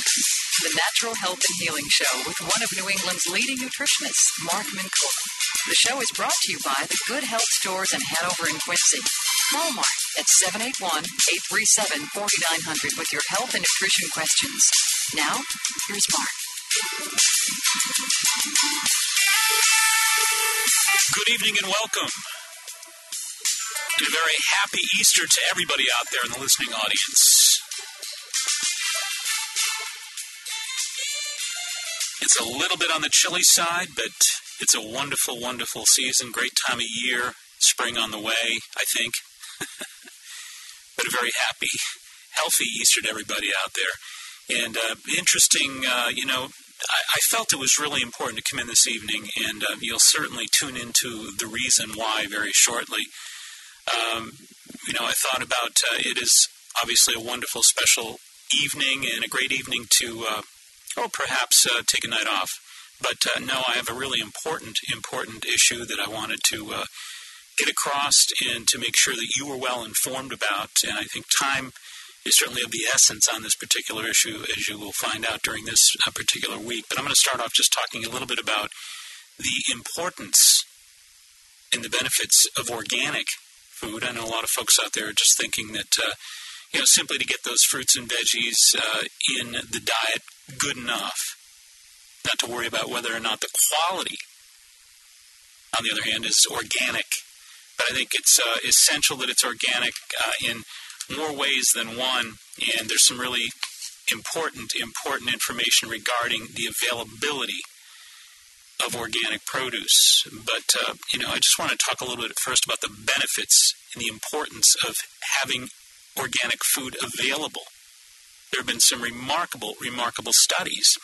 Welcome to the Natural Health and Healing Show with one of New England's leading nutritionists, Mark Mincourt. The show is brought to you by the Good Health Stores in Hanover and Quincy. Call Mark at 781-837-4900 with your health and nutrition questions. Now, here's Mark. Good evening and welcome. And a very happy Easter to everybody out there in the listening audience. It's a little bit on the chilly side, but it's a wonderful, wonderful season. Great time of year. Spring on the way, I think. But a very happy, healthy Easter to everybody out there. And interesting, I felt it was really important to come in this evening, and you'll certainly tune into the reason why very shortly. I thought about it is obviously a wonderful, special evening and a great evening to, perhaps take a night off. But no, I have a really important issue that I wanted to get across and to make sure that you were well informed about. And I think time is certainly of the essence on this particular issue, as you will find out during this particular week. But I'm going to start off just talking a little bit about the importance and the benefits of organic food. I know a lot of folks out there are just thinking that, simply to get those fruits and veggies in the diet good enough, not to worry about whether or not the quality, on the other hand, is organic. But I think it's essential that it's organic in more ways than one, and there's some really important information regarding the availability of organic produce. But, I just want to talk a little bit first about the benefits and the importance of having organic food available. There have been some remarkable studies.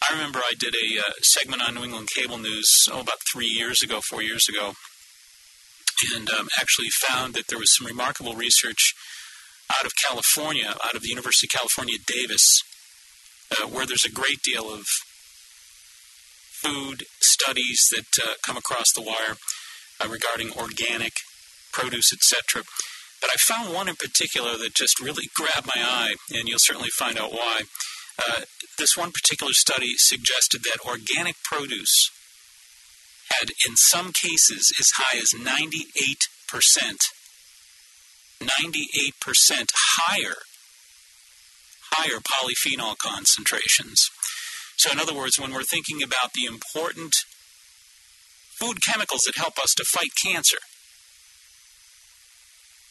I remember I did a segment on New England Cable News, about 4 years ago, and actually found that there was some remarkable research out of California, out of the University of California, Davis, where there's a great deal of food studies that come across the wire regarding organic produce, etc. But I found one in particular that just really grabbed my eye, and you'll certainly find out why. This one particular study suggested that organic produce had, in some cases, as high as 98% higher polyphenol concentrations. So in other words, when we're thinking about the important food chemicals that help us to fight cancer,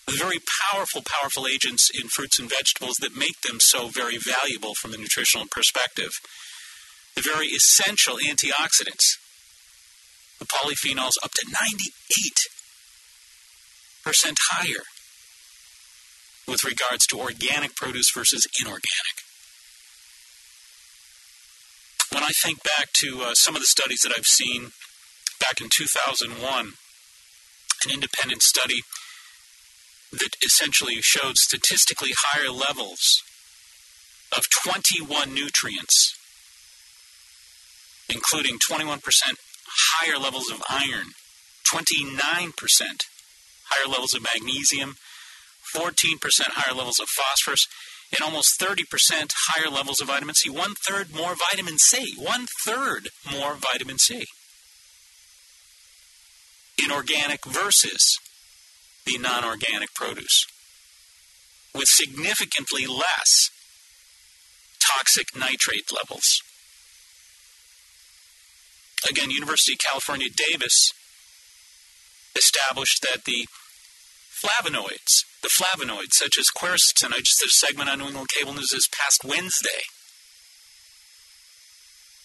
the very powerful agents in fruits and vegetables that make them so very valuable from a nutritional perspective, the very essential antioxidants, the polyphenols up to 98% higher with regards to organic produce versus inorganic. When I think back to some of the studies that I've seen back in 2001, an independent study that essentially showed statistically higher levels of 21 nutrients, including 21% higher levels of iron, 29% higher levels of magnesium, 14% higher levels of phosphorus, and almost 30% higher levels of vitamin C. 1/3 more vitamin C. 1/3 more vitamin C in organic versus the non-organic produce, with significantly less toxic nitrate levels. Again, University of California, Davis established that the flavonoids such as quercetin, I just did a segment on New England Cable News this past Wednesday,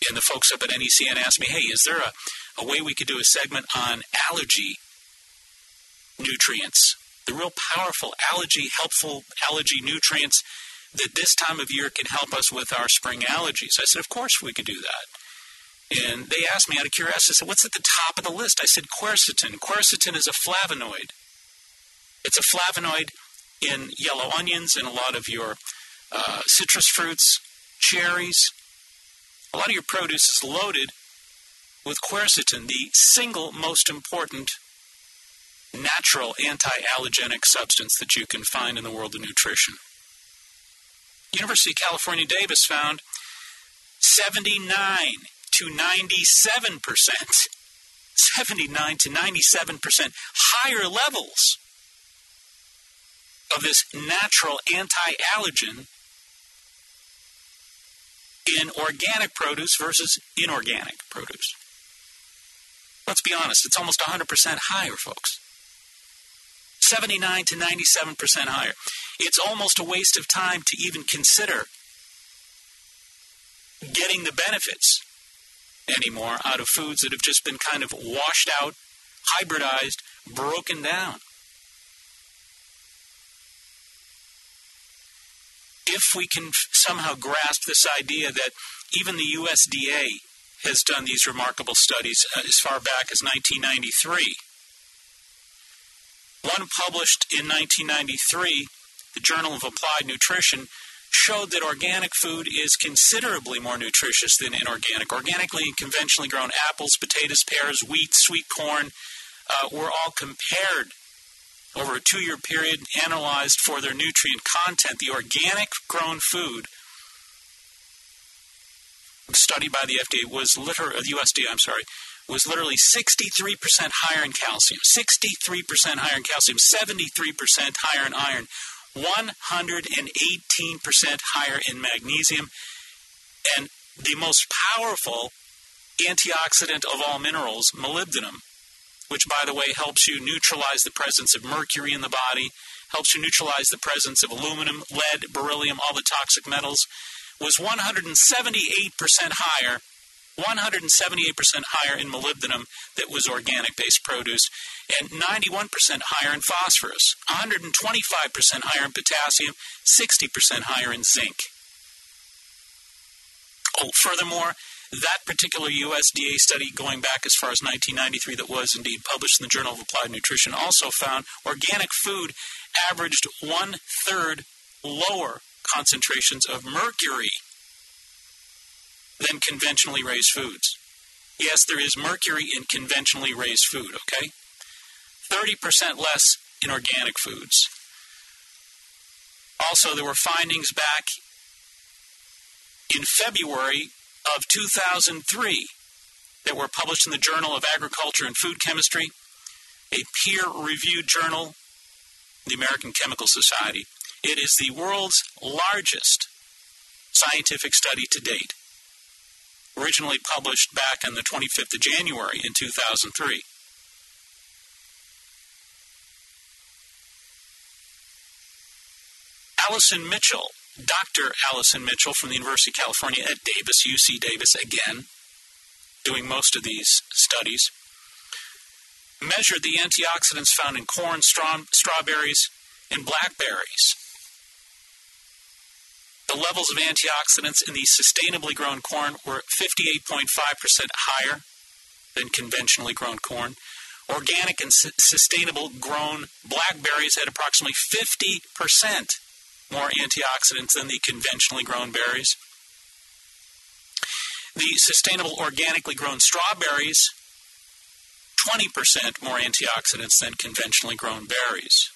and the folks up at NECN asked me, hey, is there a way we could do a segment on allergy nutrients, the real powerful helpful allergy nutrients that this time of year can help us with our spring allergies? I said, of course we could do that. And they asked me out of curiosity, I said, what's at the top of the list? I said, quercetin. Quercetin is a flavonoid. It's a flavonoid in yellow onions and a lot of your citrus fruits, cherries. A lot of your produce is loaded with quercetin, the single most important natural anti-allergenic substance that you can find in the world of nutrition. University of California, Davis found 79 to 97%, 79 to 97% higher levels of this natural anti-allergen in organic produce versus inorganic produce. Let's be honest, it's almost 100% higher, folks. 79 to 97% higher. It's almost a waste of time to even consider getting the benefits anymore out of foods that have just been kind of washed out, hybridized, broken down. If we can somehow grasp this idea that even the USDA has done these remarkable studies as far back as 1993. One published in 1993, the Journal of Applied Nutrition, showed that organic food is considerably more nutritious than inorganic. Organically and conventionally grown apples, potatoes, pears, wheat, sweet corn were all compared over a 2-year period, analyzed for their nutrient content. The organic grown food studied by the USDA was literally 63% higher in calcium, 63% higher in calcium, 73% higher in iron, 118% higher in magnesium, and the most powerful antioxidant of all minerals, molybdenum, which, by the way, helps you neutralize the presence of mercury in the body, helps you neutralize the presence of aluminum, lead, beryllium, all the toxic metals, was 178% higher, 178% higher in molybdenum that was organic-based produce, and 91% higher in phosphorus, 125% higher in potassium, 60% higher in zinc. Furthermore, that particular USDA study going back as far as 1993 that was indeed published in the Journal of Applied Nutrition also found organic food averaged 1/3 lower concentrations of mercury than conventionally raised foods. Yes, there is mercury in conventionally raised food, okay? 30% less in organic foods. Also, there were findings back in February of 2003 that were published in the Journal of Agriculture and Food Chemistry, a peer-reviewed journal, the American Chemical Society. It is the world's largest scientific study to date, originally published back on the 25th of January in 2003. Allison Mitchell, Dr. Allison Mitchell from the University of California at Davis, UC Davis again, doing most of these studies, measured the antioxidants found in corn, strawberries, and blackberries. The levels of antioxidants in the sustainably grown corn were 58.5% higher than conventionally grown corn. Organic and sustainable grown blackberries had approximately 50% more antioxidants than the conventionally grown berries. The sustainable organically grown strawberries, 20% more antioxidants than conventionally grown berries.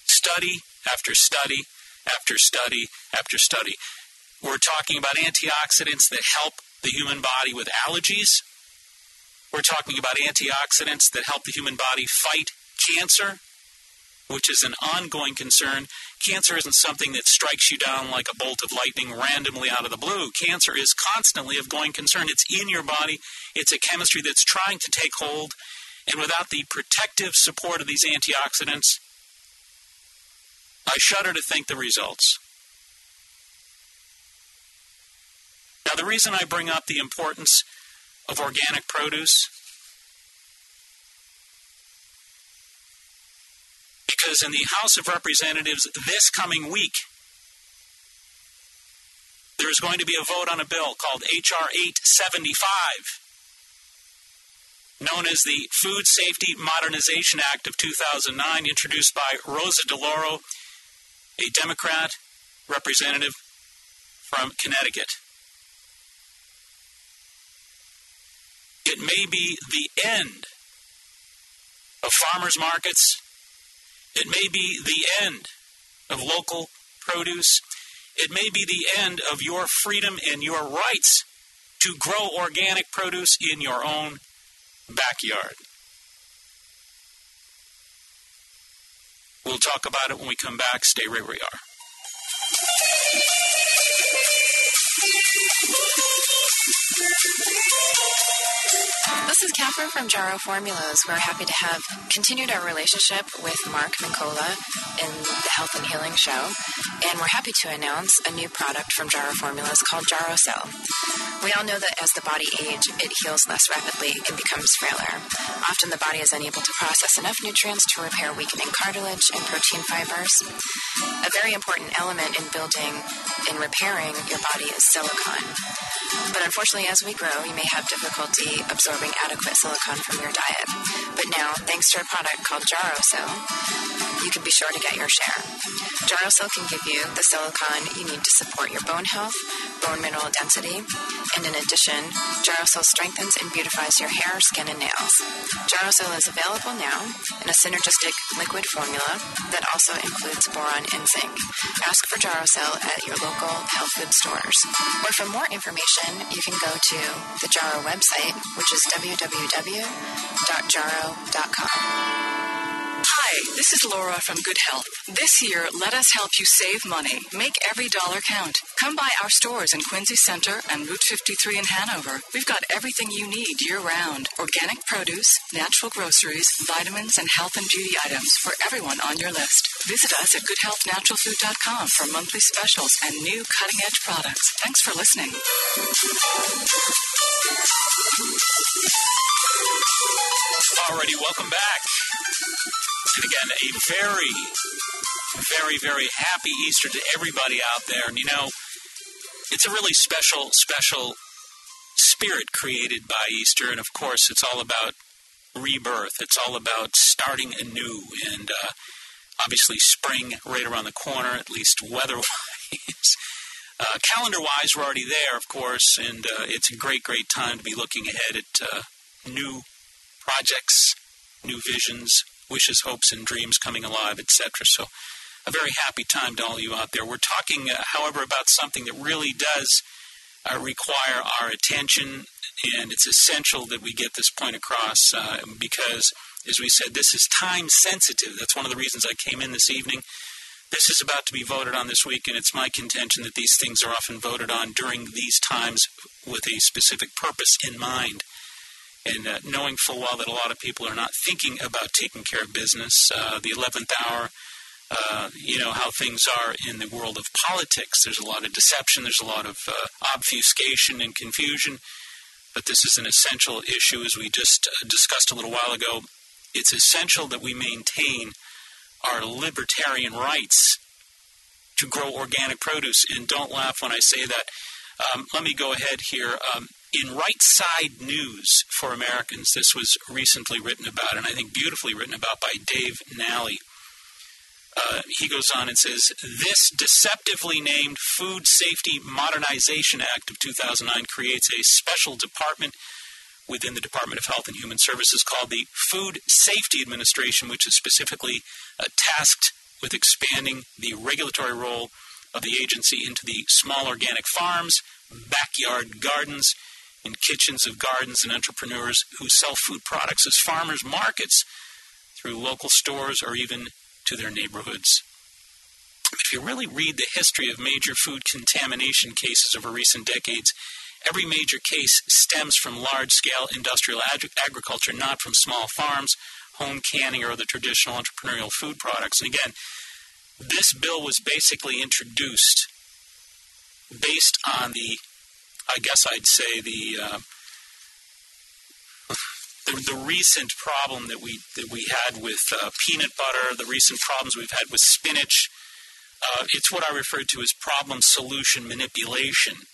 Study after study after study after study. We're talking about antioxidants that help the human body with allergies. We're talking about antioxidants that help the human body fight cancer, which is an ongoing concern. Cancer isn't something that strikes you down like a bolt of lightning randomly out of the blue. Cancer is constantly of going concern. It's in your body. It's a chemistry that's trying to take hold. And without the protective support of these antioxidants, I shudder to think the results. Now, the reason I bring up the importance of organic produce, because in the House of Representatives this coming week, there is going to be a vote on a bill called H.R. 875, known as the Food Safety Modernization Act of 2009, introduced by Rosa DeLauro, a Democrat representative from Connecticut. It may be the end of farmers markets. It may be the end of local produce. It may be the end of your freedom and your rights to grow organic produce in your own backyard. We'll talk about it when we come back. Stay right where we are. This is Catherine from Jarrow Formulas. We're happy to have continued our relationship with Mark Mincola in the Health and Healing Show, and we're happy to announce a new product from Jarrow Formulas called Jarrow Cell. We all know that as the body ages, it heals less rapidly and becomes frailer. Often the body is unable to process enough nutrients to repair weakening cartilage and protein fibers. A very important element in building and repairing your body is silicon. But unfortunately, as we grow, you may have difficulty absorbing adequate silicon from your diet. But now, thanks to a product called Jarrow Cell, you can be sure to get your share. Jarrow Cell can give you the silicon you need to support your bone health, bone mineral density, and in addition, Jarrow Cell strengthens and beautifies your hair, skin, and nails. Jarrow Cell is available now in a synergistic liquid formula that also includes boron and zinc. Ask for Jarrow Cell at your local health food stores. Or for more information, you can go to the Jarrow website, which is www.jarrow.com. Hi, this is Laura from Good Health. This year, let us help you save money. Make every dollar count. Come by our stores in Quincy Center and Route 53 in Hanover. We've got everything you need year-round. Organic produce, natural groceries, vitamins, and health and beauty items for everyone on your list. Visit us at goodhealthnaturalfood.com for monthly specials and new cutting-edge products. Thanks for listening. Alrighty, welcome back. And again, a very, very, very happy Easter to everybody out there. And you know, it's a really special spirit created by Easter. And of course, it's all about rebirth. It's all about starting anew. And obviously, spring right around the corner, at least weather-wise. Calendar-wise, we're already there, of course. And it's a great, great time to be looking ahead at new projects, new visions, wishes, hopes, and dreams coming alive, etc. So a very happy time to all you out there. We're talking, however, about something that really does require our attention, and it's essential that we get this point across because, as we said, this is time sensitive. That's one of the reasons I came in this evening. This is about to be voted on this week, and it's my contention that these things are often voted on during these times with a specific purpose in mind. And knowing full well that a lot of people are not thinking about taking care of business, the 11th hour, you know how things are in the world of politics. There's a lot of deception. There's a lot of obfuscation and confusion. But this is an essential issue, as we just discussed a little while ago. It's essential that we maintain our libertarian rights to grow organic produce. And don't laugh when I say that. Let me go ahead here. In Right Side News for Americans, this was recently written about, and I think beautifully written about, by Dave Nally. He goes on and says, this deceptively named Food Safety Modernization Act of 2009 creates a special department within the Department of Health and Human Services called the Food Safety Administration, which is specifically tasked with expanding the regulatory role of the agency into the small organic farms, backyard gardens, and kitchens of gardens and entrepreneurs who sell food products as farmers' markets through local stores or even to their neighborhoods. If you really read the history of major food contamination cases over recent decades, every major case stems from large-scale industrial agriculture, not from small farms, home canning, or other traditional entrepreneurial food products. And again, this bill was basically introduced based on the, I guess I'd say, the recent problem that we had with peanut butter, the recent problems we've had with spinach. It's what I refer to as problem-solution manipulation.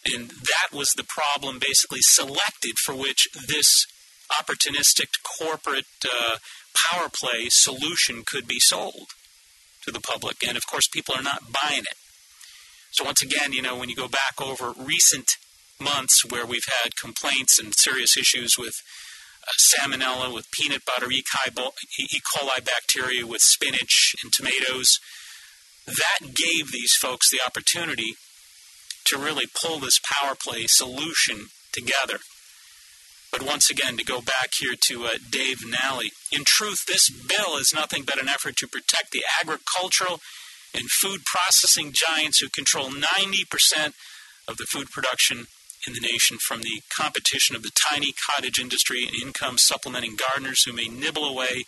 And that was the problem basically selected for which this opportunistic corporate power play solution could be sold to the public. And, of course, people are not buying it. So once again, you know, when you go back over recent months where we've had complaints and serious issues with salmonella, with peanut butter, E. coli bacteria, with spinach and tomatoes, That gave these folks the opportunity to really pull this power play solution together. But once again, to go back here to Dave Nally, in truth, this bill is nothing but an effort to protect the agricultural and food processing giants who control 90% of the food production in the nation from the competition of the tiny cottage industry and income supplementing gardeners who may nibble away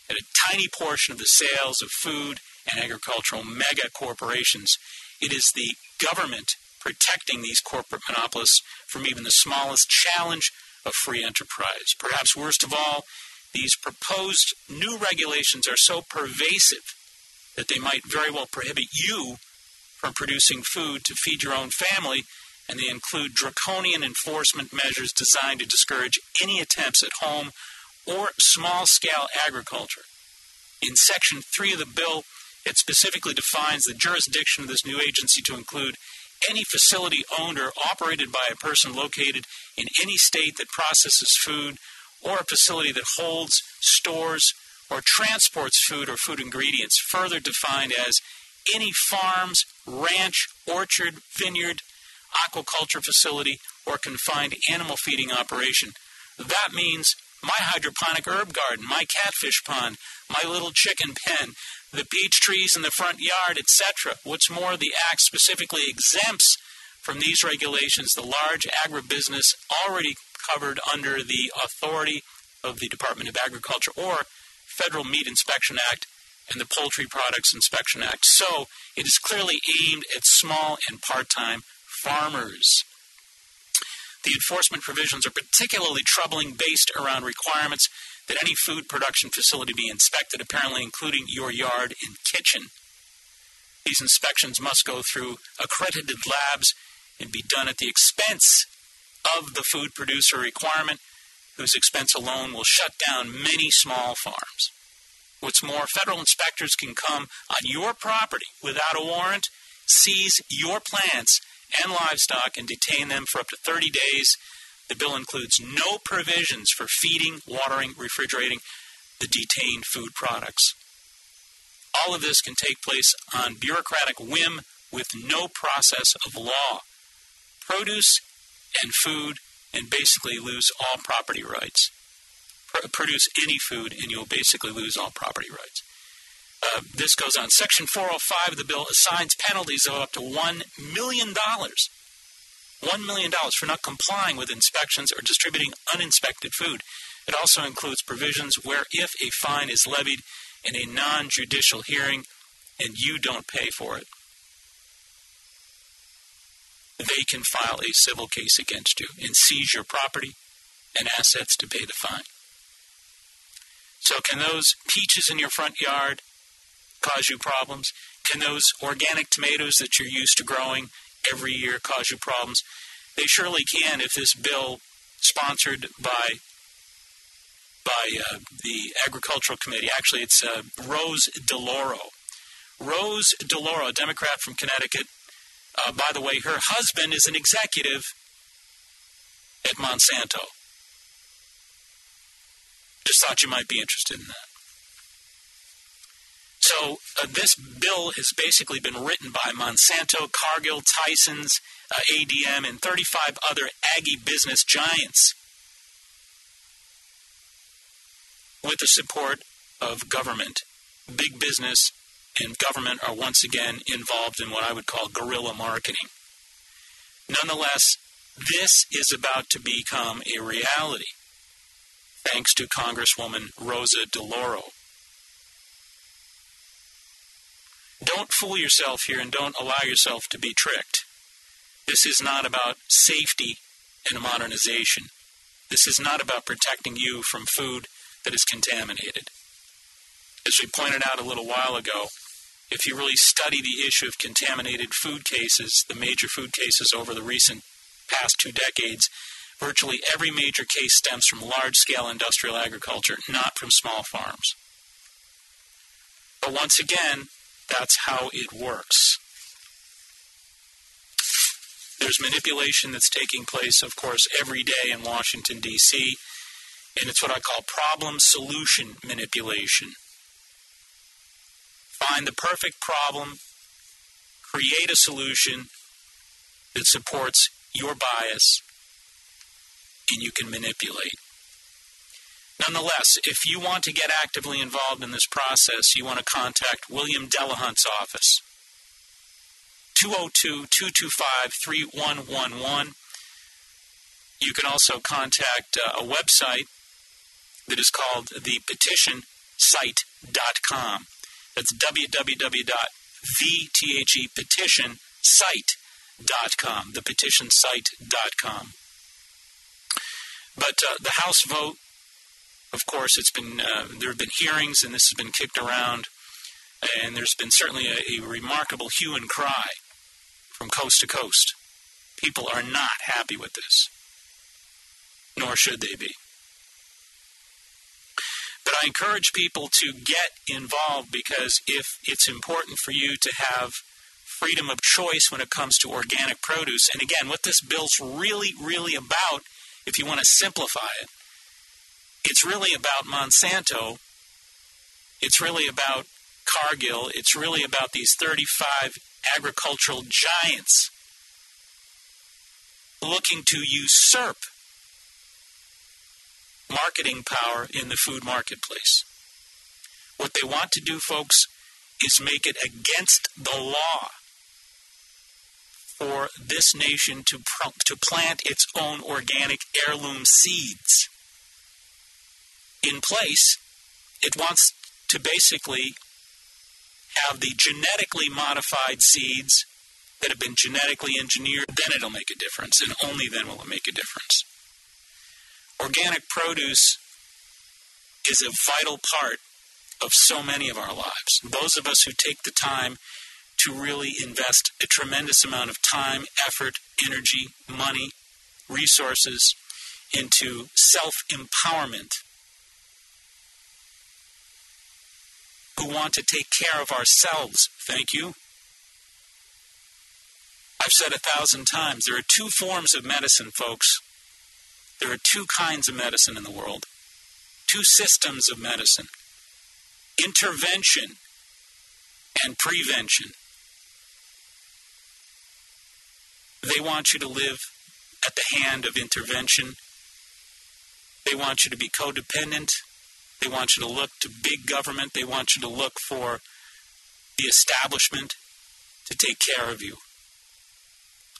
at a tiny portion of the sales of food and agricultural mega corporations. It is the government protecting these corporate monopolists from even the smallest challenge of free enterprise. Perhaps worst of all, these proposed new regulations are so pervasive that they might very well prohibit you from producing food to feed your own family, and they include draconian enforcement measures designed to discourage any attempts at home or small-scale agriculture. In Section 3 of the bill, it specifically defines the jurisdiction of this new agency to include any facility owned or operated by a person located in any state that processes food, or a facility that holds, stores, or transports food or food ingredients, further defined as any farms, ranch, orchard, vineyard, aquaculture facility, or confined animal feeding operation. That means my hydroponic herb garden, my catfish pond, my little chicken pen, the peach trees in the front yard, etc. What's more, the Act specifically exempts from these regulations the large agribusiness already covered under the authority of the Department of Agriculture or Federal Meat Inspection Act and the Poultry Products Inspection Act. So it is clearly aimed at small and part-time farmers. The enforcement provisions are particularly troubling based around requirements that any food production facility be inspected, apparently including your yard and kitchen. These inspections must go through accredited labs and be done at the expense of the food producer requirement, whose expense alone will shut down many small farms. What's more, federal inspectors can come on your property without a warrant, seize your plants and livestock, and detain them for up to 30 days. The bill includes no provisions for feeding, watering, refrigerating the detained food products. All of this can take place on bureaucratic whim with no process of law. Produce and food, and basically lose all property rights. Produce any food and you'll basically lose all property rights. This goes on. Section 405 of the bill assigns penalties of up to $1 million. $1 million for not complying with inspections or distributing uninspected food. It also includes provisions where if a fine is levied in a non-judicial hearing and you don't pay for it, they can file a civil case against you and seize your property and assets to pay the fine. So can those peaches in your front yard cause you problems? Can those organic tomatoes that you're used to growing every year cause you problems? They surely can if this bill, sponsored by the Agricultural Committee, actually it's Rose DeLauro. Rose DeLauro, a Democrat from Connecticut. By the way, her husband is an executive at Monsanto. Just thought you might be interested in that. So this bill has basically been written by Monsanto, Cargill, Tyson's, ADM, and 35 other agribusiness giants with the support of government. Big business and government are once again involved in what I would call guerrilla marketing. Nonetheless, this is about to become a reality, thanks to Congresswoman Rosa DeLauro. Don't fool yourself here and don't allow yourself to be tricked. This is not about safety and modernization. This is not about protecting you from food that is contaminated. As we pointed out a little while ago, if you really study the issue of contaminated food cases, the major food cases over the recent past 2 decades, virtually every major case stems from large-scale industrial agriculture, not from small farms. But once again, that's how it works. There's manipulation that's taking place, of course, every day in Washington, D.C., and it's what I call problem-solution manipulation. Find the perfect problem create a solution that supports your bias and you can manipulate. Nonetheless, if you want to get actively involved in this process, you want to contact William Delahunt's office. 202-225-3111. You can also contact a website that is called thepetitionsite.com. That's www.thepetitionsite.com, thepetitionsite.com. But the House vote, of course, there have been hearings and this has been kicked around, and there's been certainly a remarkable hue and cry from coast to coast. People are not happy with this, nor should they be. But I encourage people to get involved, because if it's important for you to have freedom of choice when it comes to organic produce, and again, what this bill's really, really about, if you want to simplify it, it's really about Monsanto, it's really about Cargill, it's really about these 35 agricultural giants looking to usurp marketing power in the food marketplace. What they want to do, folks, is make it against the law for this nation to plant its own organic heirloom seeds. In place, it wants to basically have the genetically modified seeds that have been genetically engineered. Then it'll make a difference, and only then will it make a difference. Organic produce is a vital part of so many of our lives. Those of us who take the time to really invest a tremendous amount of time, effort, energy, money, resources into self-empowerment, who want to take care of ourselves. Thank you. I've said 1,000 times, there are two forms of medicine, folks. There are two kinds of medicine in the world. Two systems of medicine. Intervention and prevention. They want you to live at the hand of intervention. They want you to be codependent. They want you to look to big government. They want you to look for the establishment to take care of you.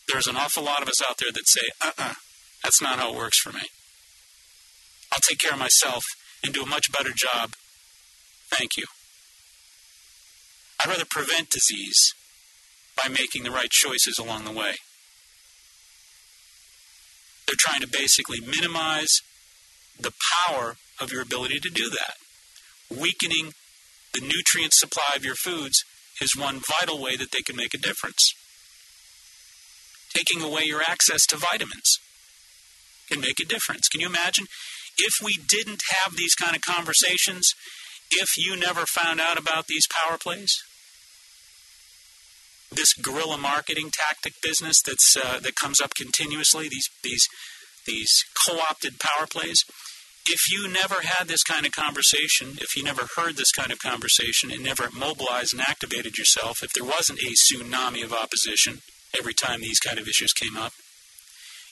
There's an awful lot of us out there that say, that's not how it works for me. I'll take care of myself and do a much better job. Thank you. I'd rather prevent disease by making the right choices along the way. They're trying to basically minimize the power of your ability to do that. Weakening the nutrient supply of your foods is one vital way that they can make a difference. Taking away your access to vitamins can make a difference. Can you imagine if we didn't have these kind of conversations, if you never found out about these power plays? This guerrilla marketing tactic business that comes up continuously, these co-opted power plays. If you never had this kind of conversation, if you never heard this kind of conversation and never mobilized and activated yourself, if there wasn't a tsunami of opposition every time these kind of issues came up,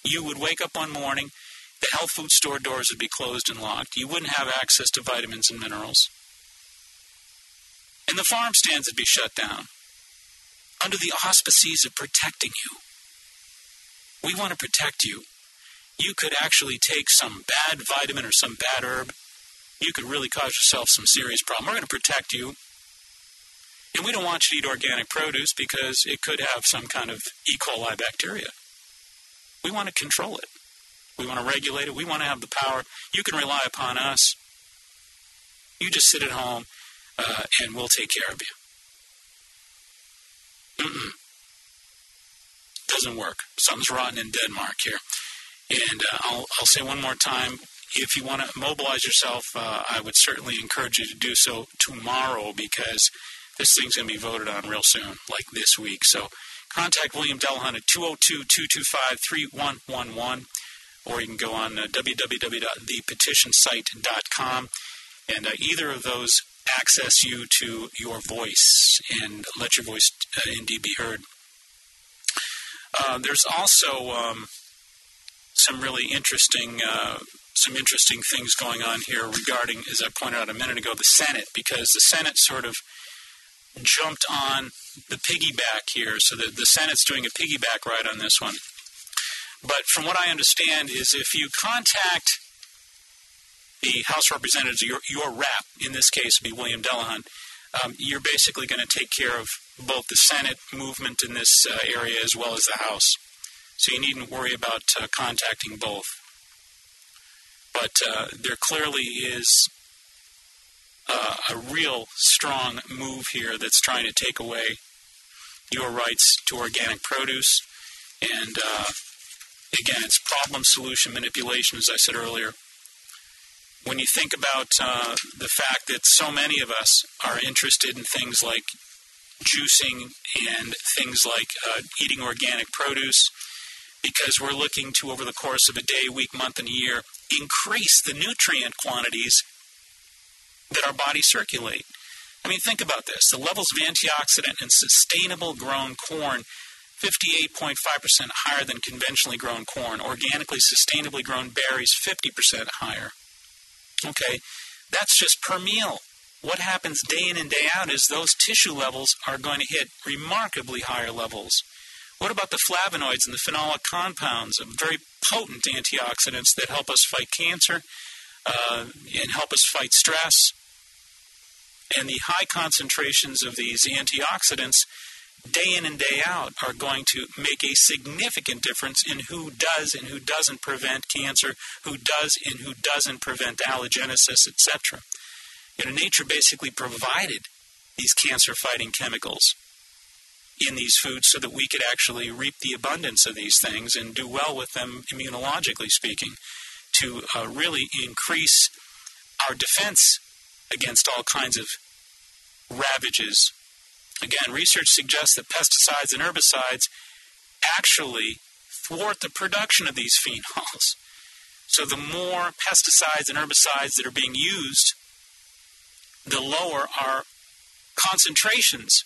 you would wake up one morning, the health food store doors would be closed and locked. You wouldn't have access to vitamins and minerals. And the farm stands would be shut down under the auspices of protecting you. We want to protect you. You could actually take some bad vitamin or some bad herb. You could really cause yourself some serious problem. We're going to protect you. And we don't want you to eat organic produce because it could have some kind of E. coli bacteria. We want to control it. We want to regulate it. We want to have the power. You can rely upon us. You just sit at home and we'll take care of you. Doesn't work. Something's rotten in Denmark here. And I'll say one more time, if you want to mobilize yourself, I would certainly encourage you to do so tomorrow, because this thing's going to be voted on real soon, like this week. So contact William Delahunt at 202-225-3111, or you can go on www.thepetitionsite.com, and either of those access you to your voice and let your voice indeed be heard. There's also some really interesting things going on here regarding, as I pointed out a minute ago, the Senate, because the Senate sort of jumped on the piggyback here, so that the Senate's doing a piggyback ride on this one. But from what I understand is if you contact the House Representatives, your rep, in this case would be William Delahunt, you're basically going to take care of both the Senate movement in this area as well as the House. So you needn't worry about contacting both. But there clearly is a real strong move here that's trying to take away your rights to organic produce. And again, it's problem-solution manipulation, as I said earlier. When you think about the fact that so many of us are interested in things like juicing and things like eating organic produce, because we're looking to, over the course of a day, week, month, and year, increase the nutrient quantities that our bodies circulate. I mean, think about this. The levels of antioxidant in sustainable grown corn, 58.5% higher than conventionally grown corn. Organically, sustainably grown berries, 50% higher. Okay, that's just per meal. What happens day in and day out is those tissue levels are going to hit remarkably higher levels. What about the flavonoids and the phenolic compounds, very potent antioxidants that help us fight cancer and help us fight stress? And the high concentrations of these antioxidants day in and day out are going to make a significant difference in who does and who doesn't prevent cancer, who does and who doesn't prevent allergenesis, etc. Nature basically provided these cancer-fighting chemicals in these foods so that we could actually reap the abundance of these things and do well with them immunologically speaking to really increase our defense against all kinds of ravages. Again, research suggests that pesticides and herbicides actually thwart the production of these phenols. So the more pesticides and herbicides that are being used, the lower our concentrations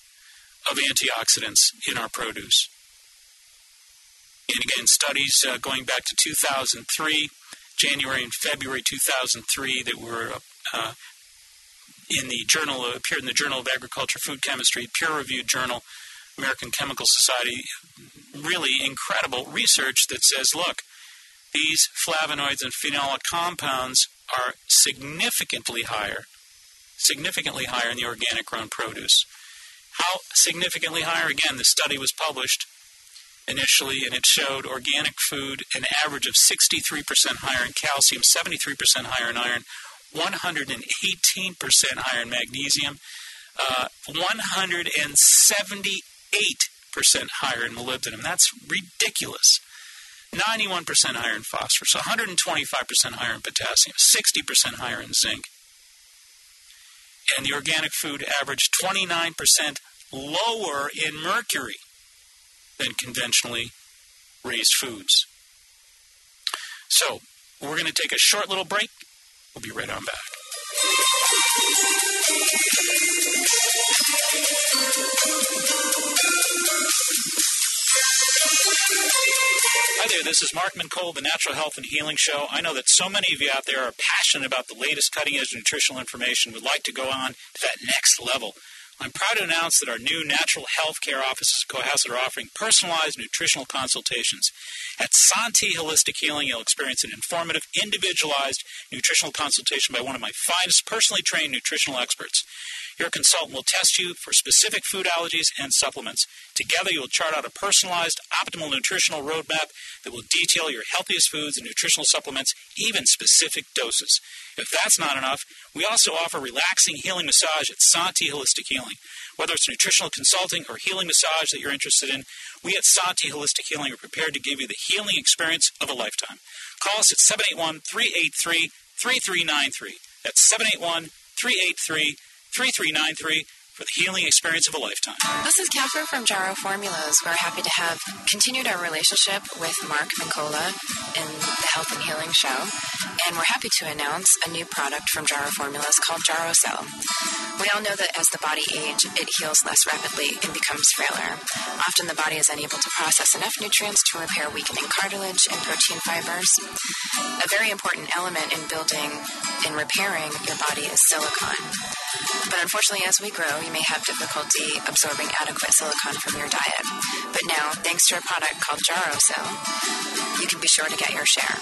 of antioxidants in our produce. And again, studies going back to 2003, January and February 2003, that were appeared in the Journal of Agriculture, Food Chemistry, peer-reviewed journal, American Chemical Society. Really incredible research that says, look, these flavonoids and phenolic compounds are significantly higher in the organic grown produce. How significantly higher? Again, the study was published initially, and it showed organic food an average of 63% higher in calcium, 73% higher in iron, 118% higher in magnesium, 178% higher in molybdenum. That's ridiculous. 91% higher in phosphorus, 125% higher in potassium, 60% higher in zinc. And the organic food averaged 29% lower in mercury than conventionally raised foods. So, we're going to take a short little break. We'll be right on back. Hi there, this is Mark Mincoll, the Natural Health and Healing Show. I know that so many of you out there are passionate about the latest cutting-edge nutritional information, would like to go on to that next level. I'm proud to announce that our new natural health care offices in Cohasset are offering personalized nutritional consultations. At Santi Holistic Healing, you'll experience an informative, individualized nutritional consultation by one of my finest personally trained nutritional experts. Your consultant will test you for specific food allergies and supplements. Together, you'll chart out a personalized, optimal nutritional roadmap that will detail your healthiest foods and nutritional supplements, even specific doses. If that's not enough, we also offer relaxing healing massage at Santi Holistic Healing. Whether it's nutritional consulting or healing massage that you're interested in, we at Santi Holistic Healing are prepared to give you the healing experience of a lifetime. Call us at 781-383-3393. That's 781-383-3393 for the healing experience of a lifetime. This is Catherine from Jarrow Formulas. We're happy to have continued our relationship with Mark Mincolla in the Health and Healing Show. And we're happy to announce a new product from Jarrow Formulas called Jarrowcell. We all know that as the body ages, it heals less rapidly and becomes frailer. Often the body is unable to process enough nutrients to repair weakening cartilage and protein fibers. A very important element in building and repairing your body is silicon. But unfortunately, as we grow, you may have difficulty absorbing adequate silicon from your diet. But now, thanks to a product called Jarrowcell, you can be sure to get your share.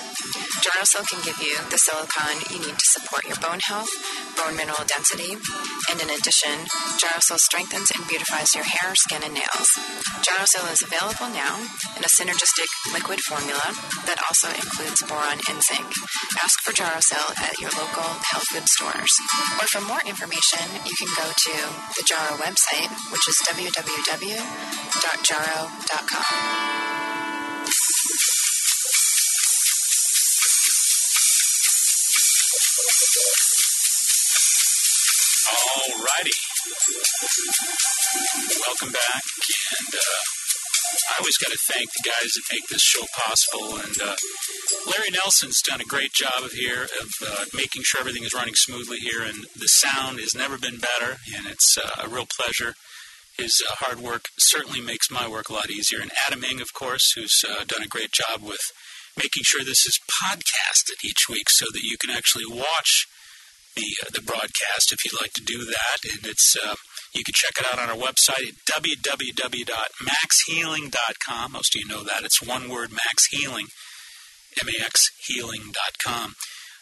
Jarrowcell can give you the silicon you need to support your bone health, bone mineral density, and in addition, Jarrowcell strengthens and beautifies your hair, skin, and nails. Jarrowcell is available now in a synergistic liquid formula that also includes boron and zinc. Ask for Jarrowcell at your local health food stores. Or for more information, you can go to the Jarrow website, which is www.jarrow.com. All righty. Welcome back. And I always got to thank the guys that make this show possible. And Larry Nelson's done a great job of making sure everything is running smoothly here. And the sound has never been better. And it's a real pleasure. His hard work certainly makes my work a lot easier. And Adam Ing, of course, who's done a great job with making sure this is podcasted each week so that you can actually watch the broadcast if you'd like to do that. And it's you can check it out on our website at www.maxhealing.com. Most of you know that. It's one word, Max Healing, maxhealing.com.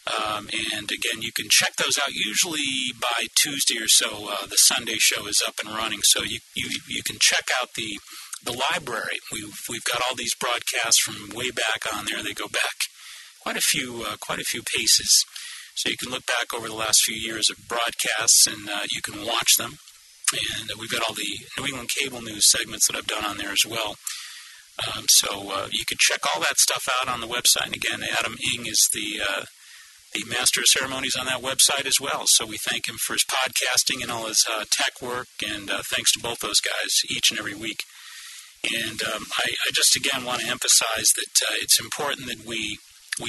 And again, you can check those out usually by Tuesday or so. The Sunday show is up and running, so you can check out the library. We've got all these broadcasts from way back on there. They go back quite a few paces. So you can look back over the last few years of broadcasts, and you can watch them. And we've got all the New England cable news segments that I've done on there as well. So you can check all that stuff out on the website. And again, Adam Ing is the master of ceremonies on that website as well. So we thank him for his podcasting and all his tech work. And thanks to both those guys each and every week. And I just, again, want to emphasize that it's important that we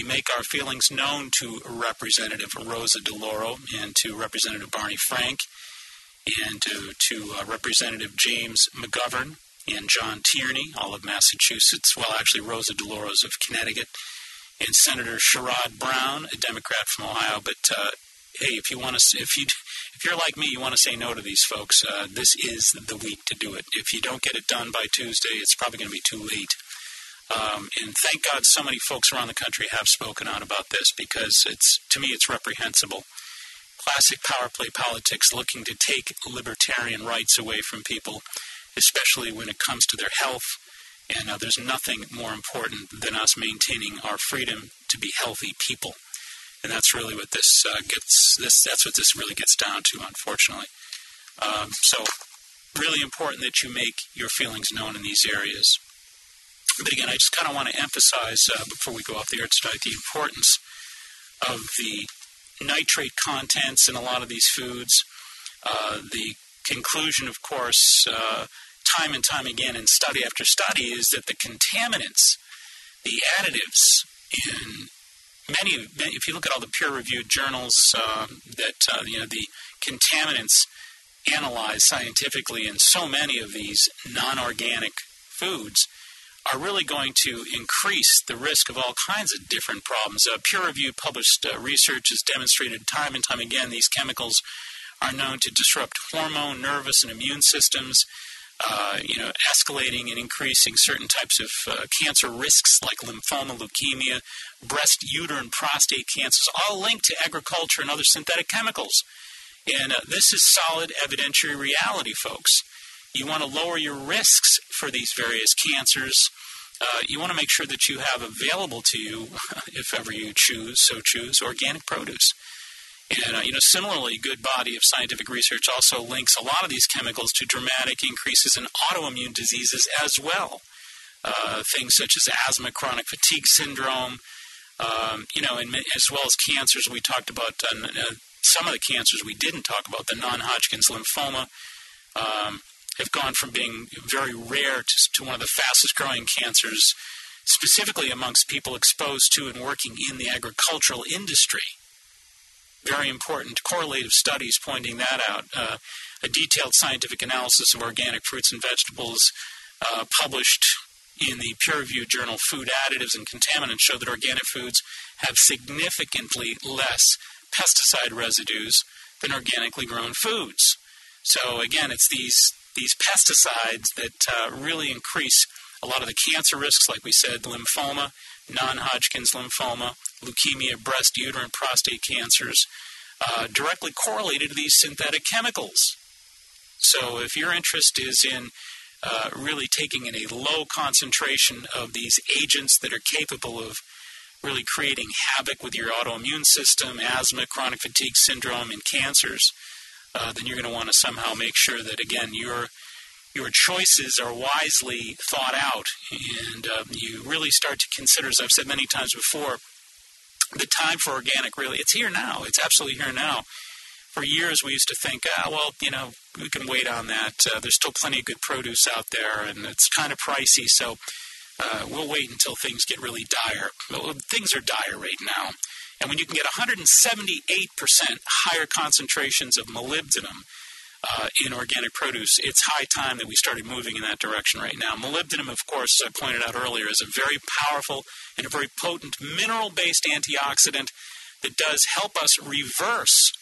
make our feelings known to Representative Rosa DeLauro and to Representative Barney Frank and to Representative James McGovern and John Tierney, all of Massachusetts. Well, actually, Rosa DeLauro's of Connecticut, and Senator Sherrod Brown, a Democrat from Ohio. But hey, if you're like me, you want to say no to these folks, this is the week to do it. If you don't get it done by Tuesday, it's probably going to be too late. And thank God so many folks around the country have spoken out about this, because to me it's reprehensible. Classic power play politics, looking to take libertarian rights away from people, especially when it comes to their health. And there's nothing more important than us maintaining our freedom to be healthy people. And that's really what that's what this really gets down to, unfortunately. So really important that you make your feelings known in these areas. But again, I just kind of want to emphasize, before we go off the air tonight, the importance of the nitrate contents in a lot of these foods. The conclusion, of course, time and time again in study after study, is that the contaminants, the additives in many, if you look at all the peer-reviewed journals, the contaminants analyzed scientifically in so many of these non-organic foods are really going to increase the risk of all kinds of different problems. Peer-reviewed published research has demonstrated time and time again these chemicals are known to disrupt hormone, nervous, and immune systems, escalating and increasing certain types of cancer risks like lymphoma, leukemia, breast, uterine, prostate cancers, all linked to agriculture and other synthetic chemicals. And this is solid evidentiary reality, folks. You want to lower your risks for these various cancers. You want to make sure that you have available to you, if ever you choose, organic produce. And, similarly, good body of scientific research also links a lot of these chemicals to dramatic increases in autoimmune diseases as well. Things such as asthma, chronic fatigue syndrome, and as well as cancers. We talked about some of the cancers we didn't talk about. The non-Hodgkin's lymphoma have gone from being very rare to one of the fastest growing cancers specifically amongst people exposed to and working in the agricultural industry. Very important correlative studies pointing that out. A detailed scientific analysis of organic fruits and vegetables published in the peer-reviewed journal Food Additives and Contaminants show that organic foods have significantly less pesticide residues than organically grown foods. So again, it's these pesticides that really increase a lot of the cancer risks, like we said, lymphoma, non-Hodgkin's lymphoma, leukemia, breast, uterine, prostate cancers, directly correlated to these synthetic chemicals. So if your interest is in really taking in a low concentration of these agents that are capable of really creating havoc with your autoimmune system, asthma, chronic fatigue syndrome, and cancers, then you're going to want to somehow make sure that, again, your choices are wisely thought out, and you really start to consider, as I've said many times before, the time for organic really, it's here now. It's absolutely here now. For years, we used to think, we can wait on that. There's still plenty of good produce out there, and it's kind of pricey, so we'll wait until things get really dire. Well, things are dire right now. And when you can get 178% higher concentrations of molybdenum in organic produce, it's high time that we started moving in that direction right now. Molybdenum, of course, as I pointed out earlier, is a very powerful and a very potent mineral-based antioxidant that does help us reverse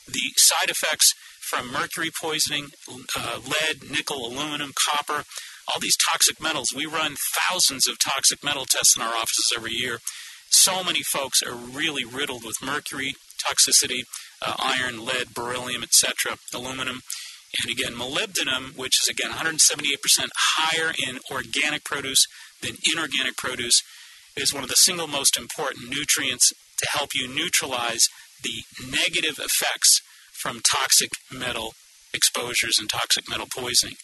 the side effects from mercury poisoning, lead, nickel, aluminum, copper, all these toxic metals. We run thousands of toxic metal tests in our offices every year. So many folks are really riddled with mercury toxicity, iron, lead, beryllium, etc., aluminum. And again, molybdenum, which is again 178% higher in organic produce than inorganic produce, is one of the single most important nutrients to help you neutralize the negative effects from toxic metal exposures and toxic metal poisoning.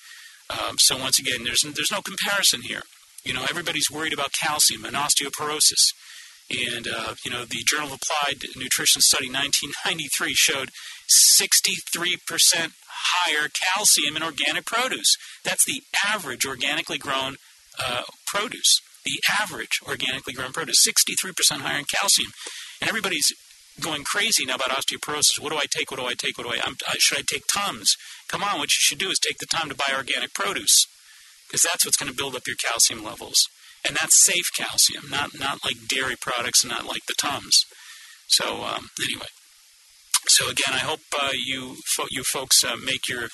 So once again, there's no comparison here. Everybody's worried about calcium and osteoporosis. And, the Journal of Applied Nutrition Study 1993 showed 63% higher calcium in organic produce. That's the average organically grown produce. The average organically grown produce, 63% higher in calcium. And everybody's going crazy now about osteoporosis. What do I take? Should I take Tums? Come on, what you should do is take the time to buy organic produce, because that's what's going to build up your calcium levels. And that's safe calcium, not like dairy products, not like the Tums. So anyway, so again, I hope you folks make your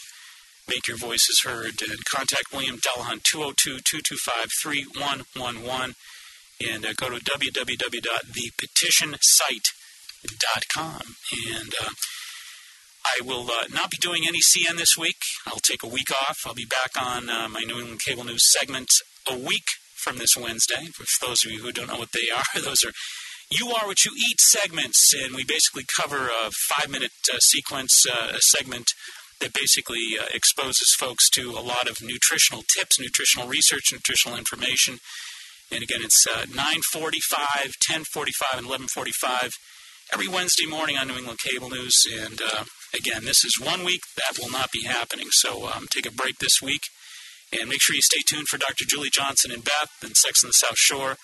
voices heard, and contact William Delahunt, 202-225-3111, and go to www.thepetitionsite.com. And I will not be doing any CN this week. I'll take a week off. I'll be back on my New England Cable News segment a week from this Wednesday. For those of you who don't know what they are, those are You Are What You Eat segments, and we basically cover a 5-minute sequence, a segment that basically exposes folks to a lot of nutritional tips, nutritional research, nutritional information. And again, it's 9:45, 10:45, and 11:45 every Wednesday morning on New England Cable News. And again, this is 1 week that will not be happening. So take a break this week. And make sure you stay tuned for Dr. Julie Johnson and Beth and Sex on the South Shore.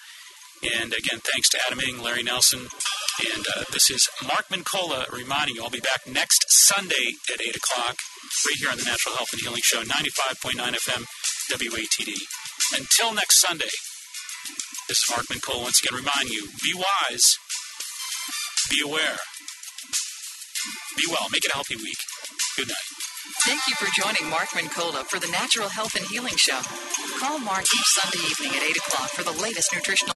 And again, thanks to Adam Ing, Larry Nelson. And this is Mark Mincola reminding you, I'll be back next Sunday at 8 o'clock, right here on the Natural Health and Healing Show, 95.9 FM WATD. Until next Sunday, this is Mark Mincola once again remind you, be wise, be aware, be well, make it a healthy week. Good night. Thank you for joining Mark Mincola for the Natural Health and Healing Show. Call Mark each Sunday evening at 8 o'clock for the latest nutritional